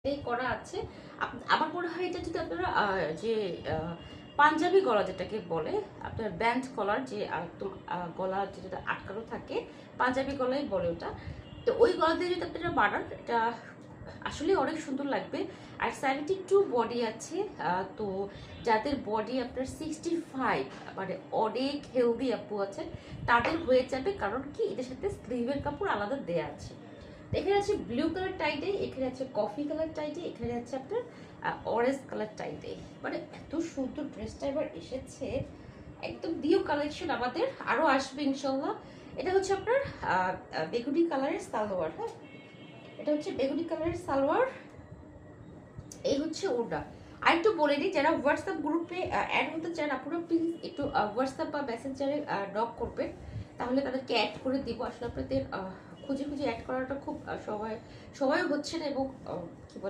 করা আছে। আমার মনে হয় এটা যদি আপনারা যে পাঞ্জাবি গলা যেটাকে বলে, আপনার ব্যান্ড কলার, যে একদম গলা যেটা আটকানো থাকে, পাঞ্জাবি গলাই বলে ওটা। তো ওই গলা দিয়ে যদি আপনারা বানান, এটা আসলে অনেক সুন্দর লাগবে। আর 72 বডি আছে। তো যাদের বডি আপনার 65, মানে অনেক হেলদি আপু আছে, তাদের হয়ে যাবে। কারণ কি, এটার সাথে স্লিভের কাপড় আলাদা দেয়া আছে। এখানে আছে ব্লু কালার টাইডে, এখানে আছে কফি কালার টাইডে, এখানে আছে আপনার অরেঞ্জ কালার টাইডে। মানে এত সুন্দর ড্রেসটা এবার এসেছে, একদম নিউ কালেকশন। আমাদের আরো আসবে ইনশাল্লাহ। এটা হচ্ছে আপনার বেগুনি কালারের সালোয়ার। হ্যাঁ, এটা হচ্ছে বেগুনি কালারের সালোয়ার। এই হচ্ছে ওটা। আর একটু বলে দিই, যারা হোয়াটসঅ্যাপ গ্রুপে অ্যাড হতে চান আপনারা প্লিজ একটু হোয়াটসঅ্যাপ বা মেসেঞ্জারে নক করবেন, তাহলে তাদেরকে অ্যাড করে দিব। আসলে আপনাদের খুঁজে খুঁজে অ্যাড করাটা খুব সবাই হচ্ছে না, এবং কি বলে